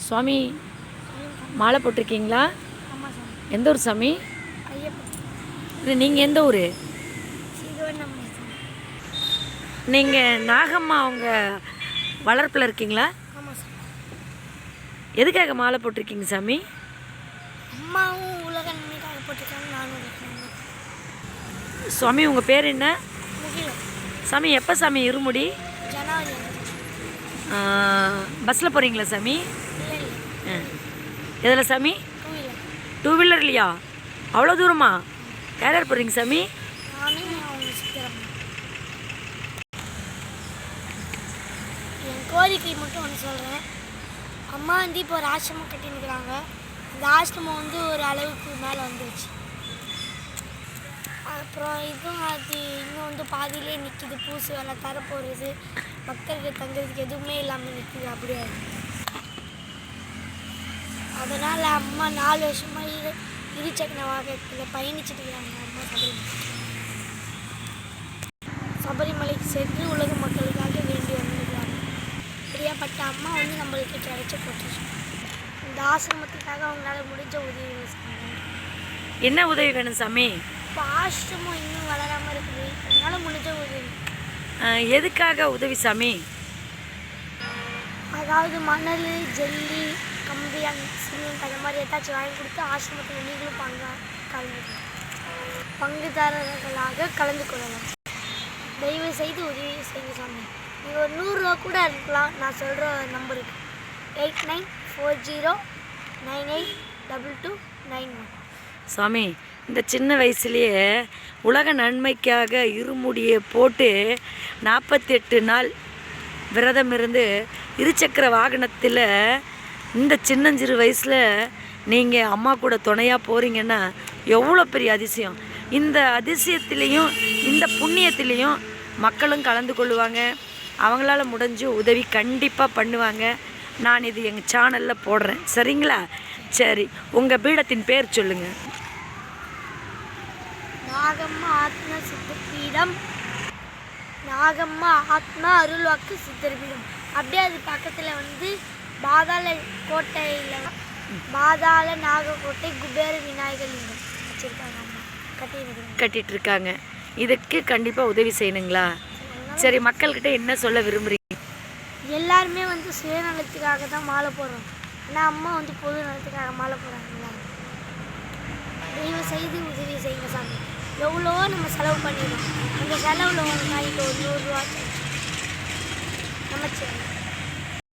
சுவாமி மாலை போட்டிருக்கீங்களா? எந்த ஊர் சாமி இது? நீங்கள் எந்த ஊர்? நீங்கள் நாகம்மா அவங்க வளர்ப்பில் இருக்கீங்களா? எதுக்காக மாலை போட்டிருக்கீங்க சாமி? அம்மாவும் உலக நன்மைக்காக போட்டிருக்காங்க, நானும் சுவாமி உங்கள் பேர் என்ன சாமி? எப்போ சாமி இருமுடி? ஜனவரி. பஸ்ஸில் போகிறீங்களா சாமி? எதில் சாமி? டூ வீலர்லையா? அவ்வளோ தூரமா? யார் யார் போகிறீங்க சாமி? என் கோரிக்கை மட்டும் ஒன்று சொல்கிறேன். அம்மா வந்து இப்போ ஒரு ஆசிரமம் கட்டினுக்கிறாங்க. அந்த ஆசிரமம் வந்து ஒரு அளவுக்கு மேலே வந்துருச்சு. அப்புறம் இதுவும் அது இன்னும் வந்து பாதியிலே நிற்கிது. பூசு வேலை, தர போடுறது, மக்களுக்கு தங்குறதுக்கு எதுவுமே இல்லாமல் நிற்கிது. அப்படியே அதனால் அம்மா 4 வருஷமாக இருசக்கர வாகனத்தில் பயணிச்சுட்டு இருக்கிறாங்க. அம்மா சபரிமலைக்கு சென்று உலக மக்களுக்காக வேண்டி வந்துருக்கிறாங்க. பிரியப்பட்ட அம்மா வந்து நம்மளுக்கு கிடைச்ச போட்டுச்சு. இந்த ஆசிரமத்துக்காக அவங்களால முடிஞ்ச உதவி செய்யணும். என்ன உதவி வேணும் சாமி? இப்போ ஆசிரமம் இன்னும் வளராமல் இருக்குது, அதனால முடிஞ்ச உதவி. எதுக்காக உதவி சாமி? அதாவது மணல், ஜல்லி, கம்பி, சிமெண்ட் அந்த மாதிரி ஏதாச்சும் வாங்கி கொடுத்து ஆசிரமத்தில் நீங்களும் பங்குதாரர்களாக கலந்து கொள்ளலாம். தயவு செய்து உதவி செய்ய சாமி. நீங்கள் ஒரு 100 ரூபா கூட இருக்கலாம். நான் சொல்கிற நம்பருக்கு 8940982291. சாமி இந்த சின்ன வயசுலேயே உலக நன்மைக்காக இருமுடியை போட்டு 48 நாள் விரதம் இருந்து இருசக்கர வாகனத்தில் இந்த சின்னஞ்சிறு வயசில் நீங்கள் அம்மா கூட துணையாக போகிறீங்கன்னா எவ்வளோ பெரிய அதிசயம். இந்த அதிசயத்துலேயும் இந்த புண்ணியத்துலேயும் மக்களும் கலந்து கொள்ளுவாங்க. அவங்களால முடிஞ்ச உதவி கண்டிப்பாக பண்ணுவாங்க. நான் இது எங்கள் சேனலில் போடுறேன், சரிங்களா? சரி, உங்கள் பீடத்தின் பேர் சொல்லுங்கள். நாகம்மா ஆத்மா சித்தப்பீடம், நாகம்மா ஆத்மா அருள்வாக்கு சித்தர்பீடம். அப்படியே அது பக்கத்தில் வந்து பாதாள கோட்டையில் பாதாள நாகக்கோட்டை குபேர விநாயகர் லிங்கம் வச்சுருக்காங்க. அம்மா கட்டிட்டு இருக்காங்க. இதுக்கு கண்டிப்பாக உதவி செய்யணுங்களா? சரி, மக்கள்கிட்ட என்ன சொல்ல விரும்புகிறீங்க? எல்லாருமே வந்து சுயநலத்துக்காக தான் மாலை போடுறோம். ஆனால் அம்மா வந்து பொது நலத்துக்காக மாலை போடுறாங்களா? தயவு செய்து உதவி செய்யுங்க சாமி. எவ்வளோ நம்ம செலவு பண்ணிடுறோம். அந்த செலவில் ஒரு நாளைக்கு ஒரு 100 ரூபா நமச்சிருங்க.